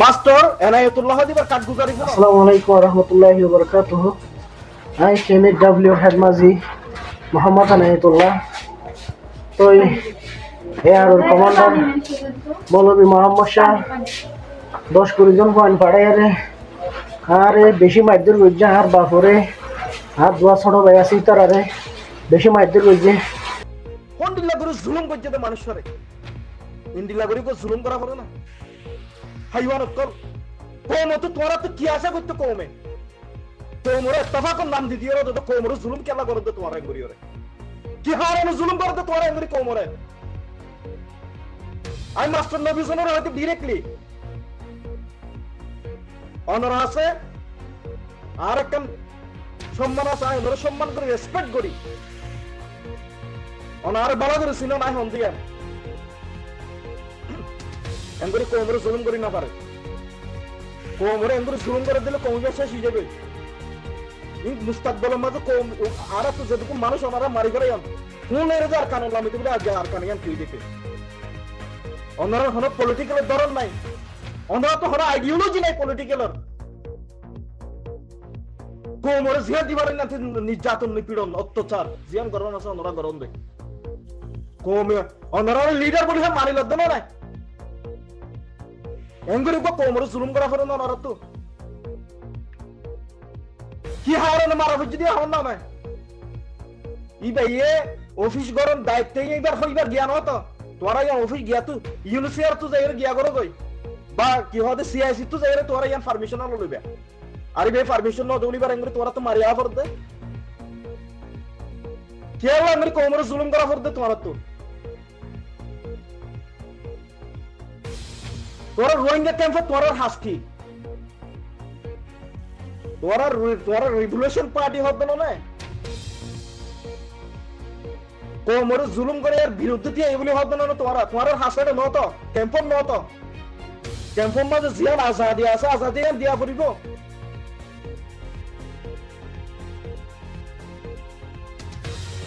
Master Enayetullah দিবার কাঠগুজারি হলো। আসসালামু আলাইকুম ওয়া রাহমাতুল্লাহি ওয়া বারাকাতুহু। আমি কেমিডব্লিউ হেডমাজি মোহাম্মদ এনায়েতুল্লাহ। তো এর কমান্ডার মৌলভী মোহাম্মদ শাহ 10-20 জন পয়েন্ট পাড়াইয়ারে আর বেশি মাইদুর বুঝছে আর বাপরে আর দোয়া ছোট ভাই আছে তারারে বেশি মাইদুর বুঝছে কোন দিলা করে জুলুম করছে তো মানুষরে ইন্দিলা করে জুলুম করা পড়ে না হাইওয়ানত কর কম তো তোরা তো কি আশা করতে কমে তোমরা ইত্তেফাক নাম দি দিও তো কোমর জুলুম কেলা করে তো তোরা করিওরে কি হারানো জুলুম করে তো তোরা এমনি কোমরে আই মাস্টার নবী জনের হয়তো ডাইরেক্টলি অনার আছে আর একটা সম্মান আছে আমি ওরা সম্মান করে রেসপেক্ট করি অনার বালা করে ছিল না হন দিয়া এমনি কোমরে জুলুম করি না পারে কোমরে এমনি জুলুম করে দিলে কোমরে শেষ হয়ে যাবে মুস্তাকবলের মাঝে কম আর তো যেটুকু মানুষ ওনারা মারি করে কোন এর আর কানে লামিতে বলে আগে আর কানে তুই দেখে ওনারা কোনো পলিটিক্যালের ধরন নাই ওনারা তো কোনো আইডিওলজি নাই পলিটিক্যালের কোমরে জিয়া দিবার না নির্যাতন নিপীড়ন অত্যাচার জিয়ান গরম আছে ওনারা গরম দেয় কোমে ওনারা লিডার বলি মারি লদ্দ না নাই এঙ্গুরি কোমরে জুলুম করা ফেলে না ওনারা তো কি হারানো মারা বুঝি দিয়ে হন না নাই ই ভাইয়ে অফিস গরম দায়িত্ব এইবার হইবার জ্ঞান হতো তোরা ইয়ান অফিস গিয়া তু ইউনিসিয়ার তু যাইরে গিয়া করো কই বা কি হতে সিআইসি তু যাইরে তোরা ইয়ান পারমিশন আলো লইবে আরে ভাই পারমিশন ন দউলিবার এঙ্গুরি তোরা তো মারিয়া পড়তে কেউ এঙ্গুরি কোমরে জুলুম করা পড়তে তোরা তো তোরা রোহিঙ্গা ক্যাম্পে তোরা হাসকি তোরা রিভলিউশন পার্টি হবে না কোমরে জুলুম করে এর বিরুদ্ধে দিয়ে এগুলি হবে না তোমার হাসলে নত ক্যাম্পন নত ক্যাম্পন মাঝে জিয়ান আজাদি আছে আজাদি দিয়া পড়িব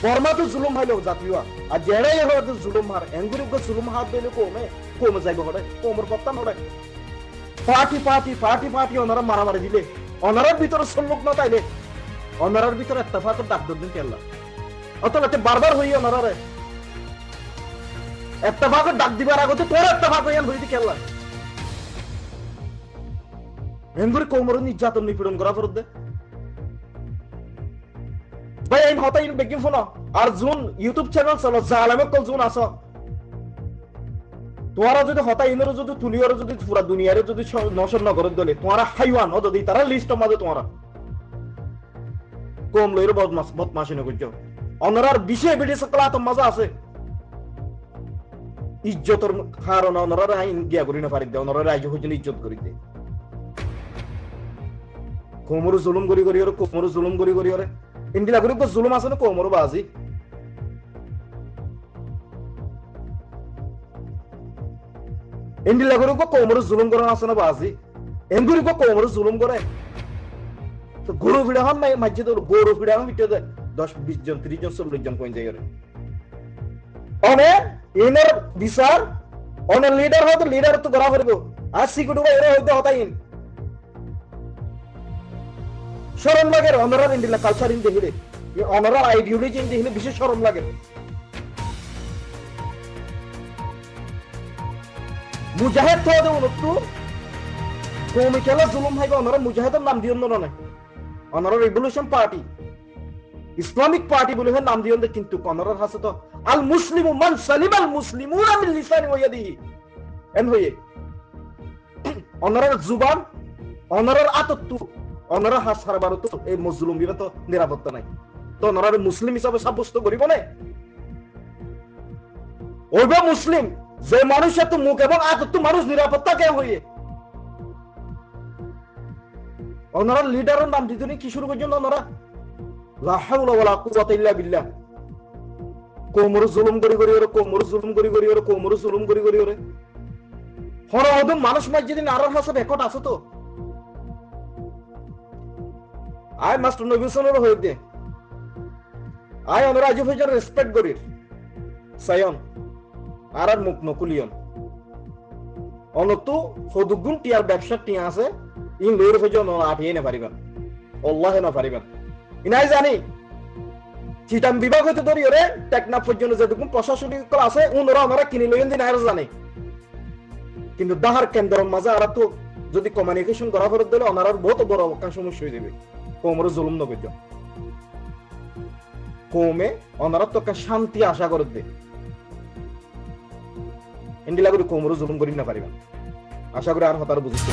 বর্মা তো জুলুম হাইলো জাতীয় আর জেড়াই হলো তো জুলুম হার এঙ্গুরি জুলুম হাত দিলে কমে যাইব হরে কোমর পত্তা নড়ে পার্টি ওনারা মারামারি দিলে অনারার ভিতরে সল্লুক না তাইলে অনারার ভিতরে ইত্তেফাক ডাক দিন কেল্লা অতএব বারবার হই অনারারে ইত্তেফাক ডাক দিবার আগতে তোর ইত্তেফাক হইয়ান হইতি কেল্লা এঙ্গুরি কোমর নির্যাতন নিপীড়ন করা ফরদে ভাই আইন হতা ইন বেকিং ফোন আর জুন ইউটিউব চ্যানেল চলো জালামে কল জুন আসো তোরা যদি হতা ইনর যদি তুলিওর যদি পুরা দুনিয়ারে যদি নশর নগর দলে তোরা হাইওয়ান ও যদি তারা লিস্ট মাঝে তোরা কম লইর বদমাশি ন করছো অনরার বিষয় বিডি সকলা তো মজা আছে ইজ্জতর কারণ অনরার আইন গিয়া করি না পারি দে অনরার রাজ্য হইছে ইজ্জত করি দে কোমর জুলুম করি ওরে কোমর জুলুম করি ওরে ইন্দিলা করি জুলুম আছে না কোমর বাজি ইন্দিলা করি কোমর জুলুম করে আছে না বাজি এঙ্গুরি কোমর জুলুম করে তো গরু ভিড়া হন নাই মাঝে তো গরু ভিড়া হন মিটে দেয় 10-20 জন 30 জন 40 জন কোন জায়গায় অনে ইনার বিচার অনে লিডার হতো লিডার তো গড়া করব আর সিকিউরিটি এরা হইতে হতাইন শরম লাগে অনরার ইন্ডিলা কালচার ইন দেহিরে অনরার আইডিওলজি ইন দেহিরে বিশেষ শরম লাগে মুজাহিদ তো দেও নতু কোমে কেলা জুলুম হাইবা অনরা মুজাহিদের নাম দিও না অনরা রিভলিউশন পার্টি ইসলামিক পার্টি বলে নাম দিও কিন্তু অনরার হাসে তো আল মুসলিমু মান সালিমাল মুসলিমুনা মিন লিসানি ওয়া ইয়াদিহি এন হইয়ে অনরার জুবান অনরার আতত্তু অনরা হাস হারবার তো এই মজলুম বিবে তো নিরাপত্তা নাই তো অনরার মুসলিম হিসাবে সাব্যস্ত করিব না ওইবা মুসলিম যে মানুষ এত মুখ এবং আতত্তু মানুষ নিরাপত্তা কে হইয়ে অনরা লিডারের নাম দিতে কি শুরু করছেন অনরা লা হাওলা ওয়ালা কুওয়াতা ইল্লা বিল্লাহ কোমর জুলুম করি ওরে কোমর জুলুম করি ওরে কোমর জুলুম করি ওরে হরা ওদম মানুষ মসজিদে নারার হাসব রেকর্ড আছে তো আই মাস্টার নবী সাল্লাল্লাহু আলাইহি দে আই আমরা আজ ফেজার রেসপেক্ট করি সায়ন আর মুখ নকুলিয়ন অনতু ফদুগুণ টিয়ার ব্যবসা টিয়া আছে ইন লইর ফেজো ন আটিয়ে না পারিবেন আল্লাহ না পারিবেন ইনাই জানি চিটাম বিভাগ হইতে ধরি ওরে টেকনাফ পর্যন্ত যেটুকুন প্রশাসনিক আছে উনরা আমরা কিনে লইন দিন আর জানে কিন্তু দাহার কেন্দ্রের মাঝে আর তো যদি কমিউনিকেশন করা ফেরত দিলে ওনার বহুত বড় অবকাশ সমস্যা হয়ে যাবে কোমর জুলুম নগর কমে ওনারা তো শান্তি আশা করে দে এন্ডিলা করে কোমর জুলুম করি না পারিবেন আশা করি আর হতার বুঝতে